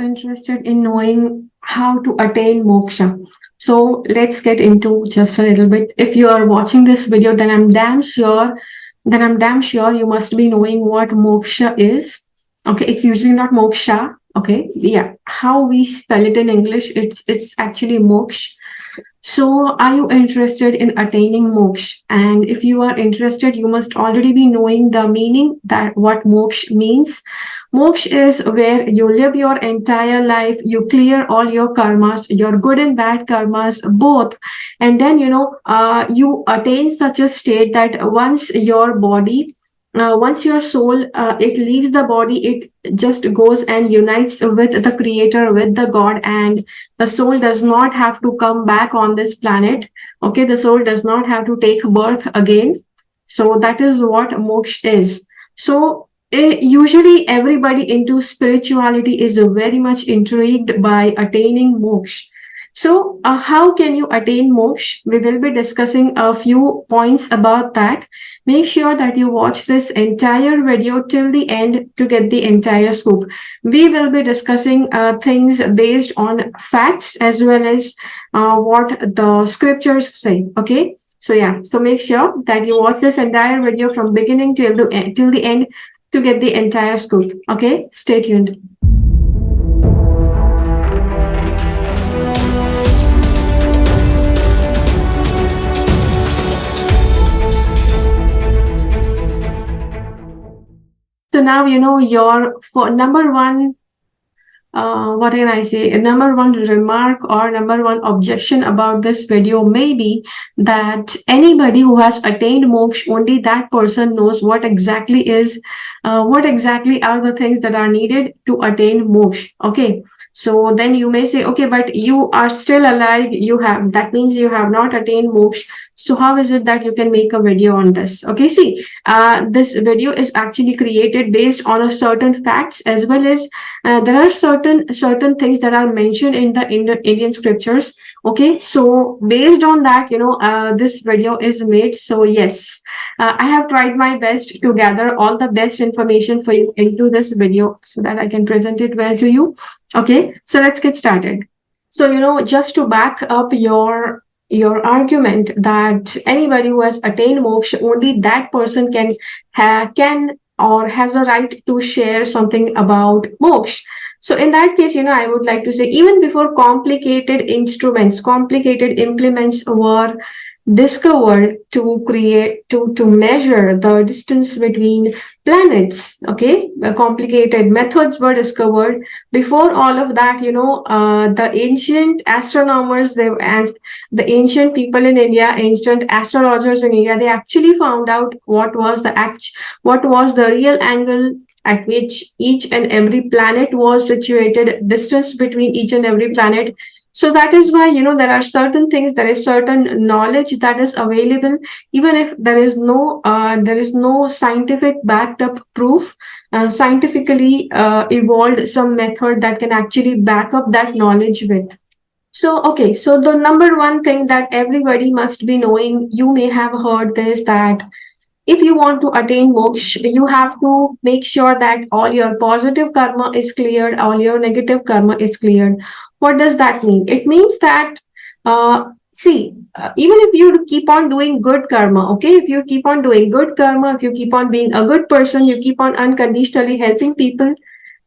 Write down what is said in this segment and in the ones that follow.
interested in knowing how to attain moksha? So let's get into just a little bit. If you are watching this video, then I'm damn sure you must be knowing what moksha is. Okay, it's usually not moksha. Okay, yeah, how we spell it in English, it's actually moksh. So, are you interested in attaining moksha? And if you are interested, you must already be knowing the meaning that what moksha means. Moksha is where you live your entire life, you clear all your karmas, your good and bad karmas, both. And then, you attain such a state that once your soul, it leaves the body, it just goes and unites with the creator, with the God, and the soul does not have to come back on this planet. Okay, the soul does not have to take birth again. So that is what moksha is. So usually everybody into spirituality is very much intrigued by attaining moksha. So how can you attain moksha? We will be discussing a few points about that. Make sure that you watch this entire video till the end to get the entire scoop. We will be discussing things based on facts as well as what the scriptures say. Okay. So yeah, so make sure that you watch this entire video from beginning till the end to get the entire scoop. Okay, stay tuned. So now you know your for number one, what can I say? Number one remark or number one objection about this video may be that anybody who has attained moksha, only that person knows what exactly are the things that are needed to attain moksha. Okay. So then you may say, okay, but you are still alive. That means you have not attained moksha. So how is it that you can make a video on this? Okay, see, this video is actually created based on a certain facts, as well as there are certain things that are mentioned in the Indian scriptures. Okay, so based on that, this video is made. So yes, I have tried my best to gather all the best information for you into this video so that I can present it well to you. Okay, so let's get started. So just to back up your argument that anybody who has attained moksha, only that person can or has a right to share something about moksha. So in that case, I would like to say, even before complicated implements were discovered to measure the distance between planets. Okay, complicated methods were discovered. Before all of that, the ancient astronomers, the ancient people in India, ancient astrologers in India, they actually found out what was the real angle at which each and every planet was situated, distance between each and every planet. So that is why, there are certain things, there is certain knowledge that is available, even if there is no scientific backed up proof, scientifically evolved some method that can actually back up that knowledge with. So, okay, so the number one thing that everybody must be knowing, you may have heard this, that if you want to attain moksha, you have to make sure that all your positive karma is cleared, all your negative karma is cleared. What does that mean? It means that, even if you keep on doing good karma, okay, if you keep on doing good karma, if you keep on being a good person, you keep on unconditionally helping people,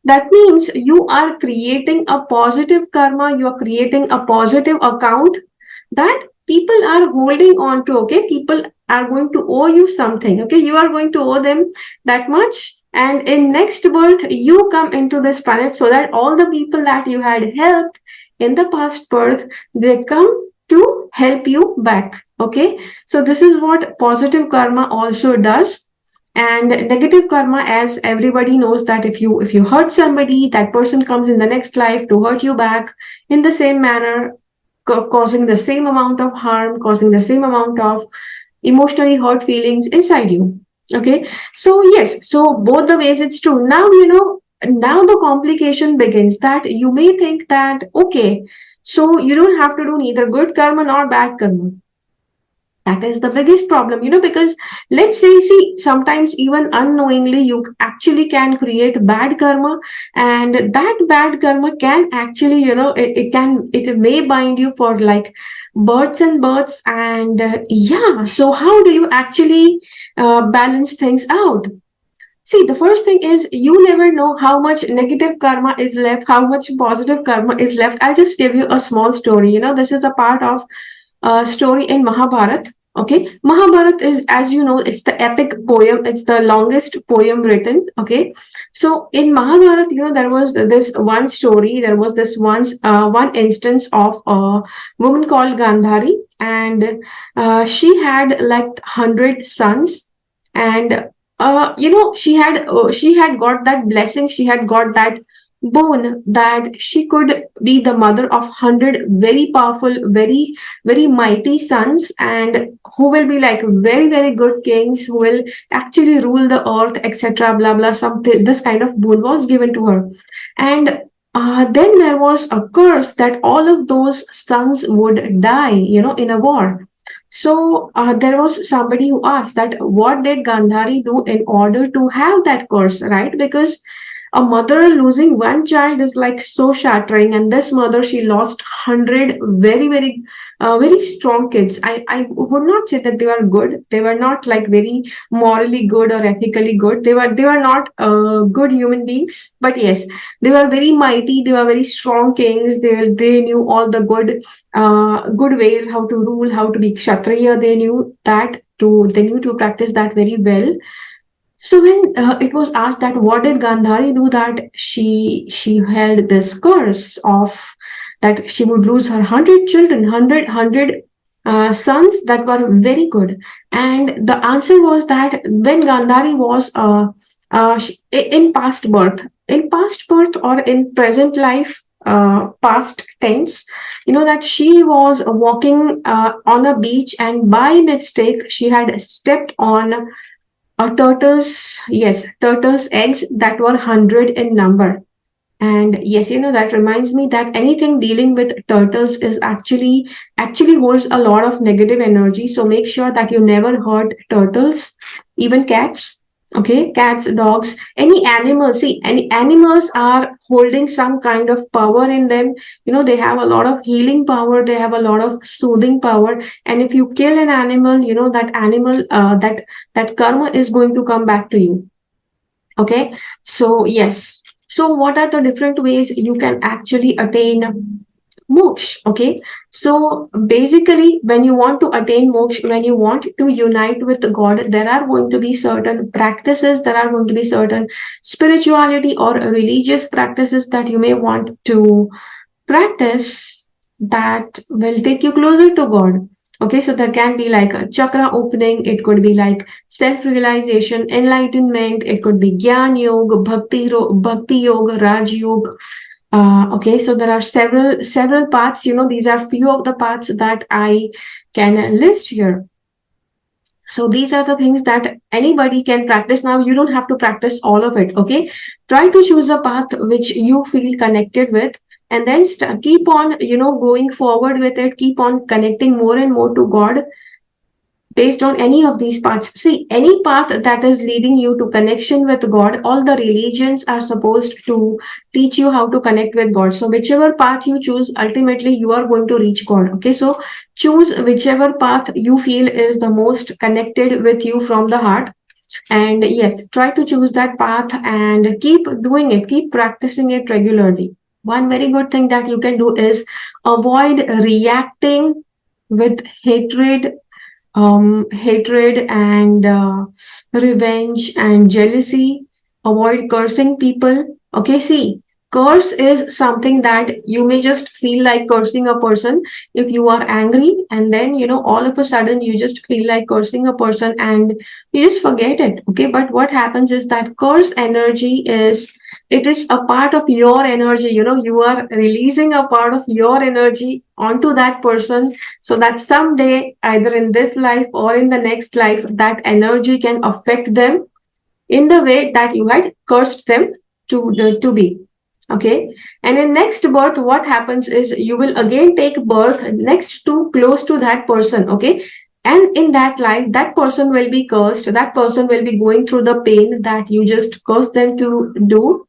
that means you are creating a positive karma, you are creating a positive account that people are holding on to. Okay, people are going to owe you something. Okay, you are going to owe them that much, and in next birth you come into this planet so that all the people that you had helped in the past birth, they come to help you back. Okay, so this is what positive karma also does. And negative karma, as everybody knows, that if you hurt somebody, that person comes in the next life to hurt you back in the same manner, causing the same amount of harm, causing the same amount of emotionally hurt feelings inside you. Okay, so yes, so both the ways it's true. Now now the complication begins, that you may think that, okay, so you don't have to do neither good karma nor bad karma. That is the biggest problem, because let's say, see, sometimes even unknowingly, you actually can create bad karma, and that bad karma can actually, it may bind you for like births and births. And yeah, so how do you actually balance things out? See, the first thing is you never know how much negative karma is left, how much positive karma is left. I'll just give you a small story. This is a part of story in Mahabharat. Okay, Mahabharat is, as you know, it's the epic poem. It's the longest poem written. Okay, so in Mahabharat, there was this one story. There was this one instance of a woman called Gandhari, and she had like 100 sons, and she had got that blessing. She had got that boon that she could be the mother of 100 very powerful, very mighty sons, and who will be like very very good kings, who will actually rule the earth, etc. Blah blah. Something, this kind of boon was given to her. And then there was a curse that all of those sons would die, in a war. So there was somebody who asked that what did Gandhari do in order to have that curse, right? Because a mother losing one child is like so shattering, and this mother, she lost 100 very very strong kids. I would not say that they were good. They were not like very morally good or ethically good. They were not good human beings, but yes, they were very mighty. They were very strong kings. They knew all the good ways how to rule, how to be kshatriya. They knew to practice that very well. So when it was asked that what did Gandhari do that she held this curse of that she would lose her 100 children, 100 sons that were very good. And the answer was that when Gandhari was in past birth or in present life, past tense, that she was walking on a beach, and by mistake she had stepped on turtle's eggs that were 100 in number. And yes, that reminds me that anything dealing with turtles is actually holds a lot of negative energy. So make sure that you never hurt turtles, even cats. Okay, cats, dogs, any animals. See, any animals are holding some kind of power in them. They have a lot of healing power, they have a lot of soothing power. And if you kill an animal, that animal, that karma is going to come back to you. Okay, so yes. So what are the different ways you can actually attain moksha? Okay, so basically, when you want to attain moksha, when you want to unite with God, there are going to be certain practices, there are going to be certain spirituality or religious practices that you may want to practice that will take you closer to God. Okay, so there can be like a chakra opening, it could be like self-realization, enlightenment, it could be Gyan Yoga, Bhakti Yoga, Raj Yoga. Okay, so there are several paths. These are few of the paths that I can list here. So these are the things that anybody can practice. Now you don't have to practice all of it. Okay, try to choose a path which you feel connected with, and then keep on going forward with it. Keep on connecting more and more to God based on any of these paths. See, any path that is leading you to connection with God, all the religions are supposed to teach you how to connect with God. So whichever path you choose, ultimately you are going to reach God. Okay, so choose whichever path you feel is the most connected with you from the heart. And yes, try to choose that path and keep doing it, keep practicing it regularly. One very good thing that you can do is avoid reacting with hatred and revenge and jealousy. Avoid cursing people. Okay, see, curse is something that you may just feel like cursing a person if you are angry, and then all of a sudden you just feel like cursing a person and you just forget it. Okay, but what happens is that curse energy is a part of your energy. You are releasing a part of your energy onto that person, so that someday, either in this life or in the next life, that energy can affect them in the way that you had cursed them to be. Okay, and in next birth, what happens is you will again take birth next to close to that person. Okay, And in that life, that person will be cursed. That person will be going through the pain that you just caused them to do,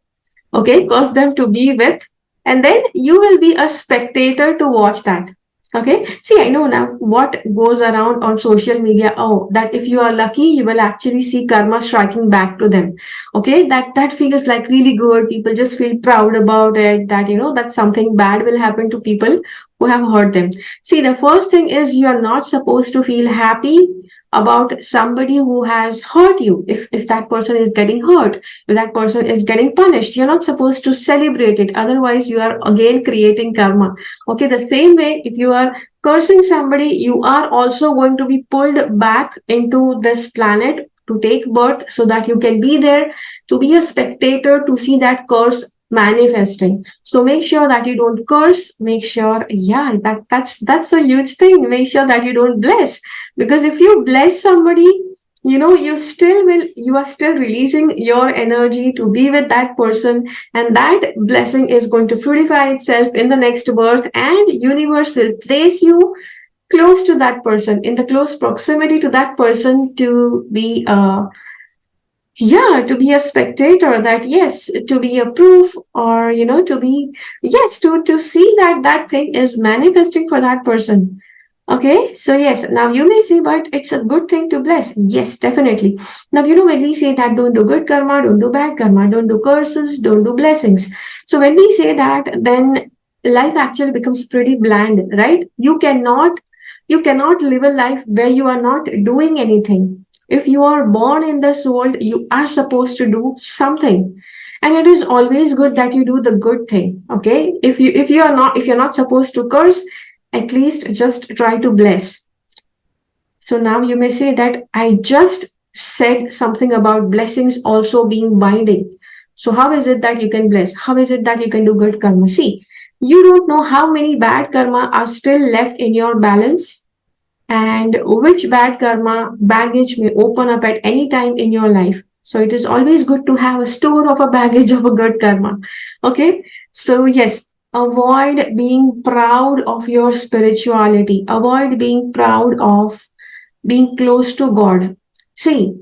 okay, cause them to be with, and then you will be a spectator to watch that. Okay, see, I know now what goes around on social media. Oh, that if you are lucky, you will actually see karma striking back to them. Okay, that feels like really good. People just feel proud about it, that that something bad will happen to people who have hurt them. See, the first thing is, you're not supposed to feel happy about somebody who has hurt you. If that person is getting hurt, if that person is getting punished, you're not supposed to celebrate it. Otherwise, you are again creating karma. Okay, the same way, if you are cursing somebody, you are also going to be pulled back into this planet to take birth, so that you can be there to be a spectator to see that curse manifesting. So make sure that you don't curse. Make sure, yeah, that's a huge thing. Make sure that you don't bless, because if you bless somebody, you are still releasing your energy to be with that person, and that blessing is going to fructify itself in the next birth, and universe will place you close to that person, in the close proximity to that person, to be to be a spectator, that yes, to be a proof, or to be, yes, to see that that thing is manifesting for that person. Okay, so yes, now you may say, but it's a good thing to bless. Yes, definitely. Now, when we say that don't do good karma, don't do bad karma, don't do curses, don't do blessings. So when we say that, then life actually becomes pretty bland, right? You cannot live a life where you are not doing anything. If you are born in this world, you are supposed to do something. And it is always good that you do the good thing. Okay. If you're not supposed to curse, at least just try to bless. So now you may say that I just said something about blessings also being binding. So how is it that you can bless? How is it that you can do good karma? See, you don't know how many bad karma are still left in your balance, and which bad karma baggage may open up at any time in your life. So it is always good to have a store of a baggage of a good karma. Okay. So yes, avoid being proud of your spirituality. Avoid being proud of being close to God. See,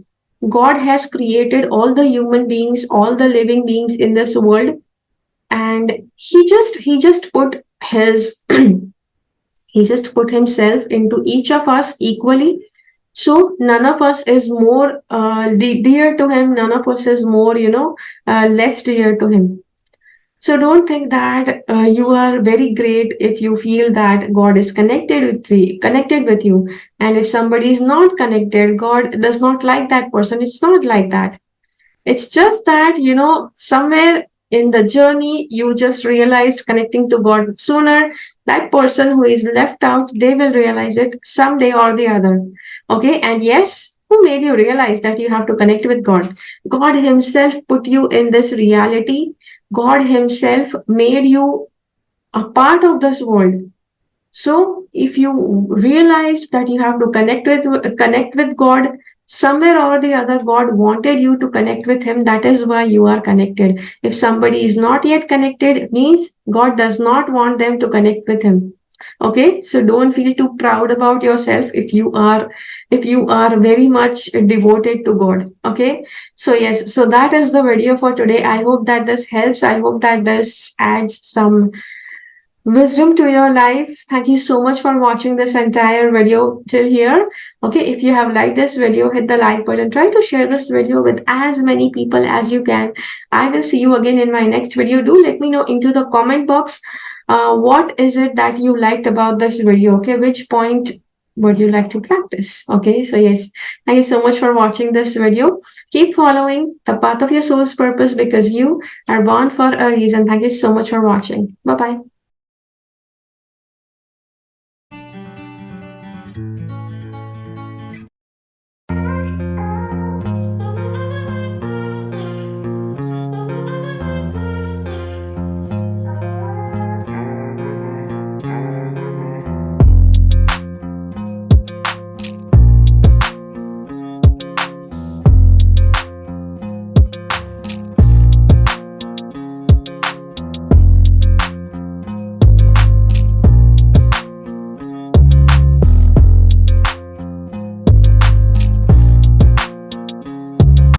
God has created all the human beings, all the living beings in this world, and he just put his he just put himself into each of us equally. So none of us is more dear to him. None of us is more, less dear to him. So don't think that you are very great if you feel that God is connected with you. And if somebody is not connected, God does not like that person. It's not like that. It's just that, somewhere in the journey, you just realized connecting to God sooner. That person who is left out, they will realize it someday or the other. Okay. And yes, who made you realize that you have to connect with God? God Himself put you in this reality. God Himself made you a part of this world. So if you realized that you have to connect with God, somewhere or the other, God wanted you to connect with Him. That is why you are connected. If somebody is not yet connected, it means God does not want them to connect with Him. Okay, so don't feel too proud about yourself if you are very much devoted to God. Okay, so yes, so that is the video for today. I hope that this helps. I hope that this adds some wisdom to your life. Thank you so much for watching this entire video till here. Okay, if you have liked this video, hit the like button. Try to share this video with as many people as you can. I will see you again in my next video. Do let me know into the comment box what is it that you liked about this video. Okay, which point would you like to practice? Okay, so yes, thank you so much for watching this video. Keep following the path of your soul's purpose, because you are born for a reason. Thank you so much for watching. Bye bye.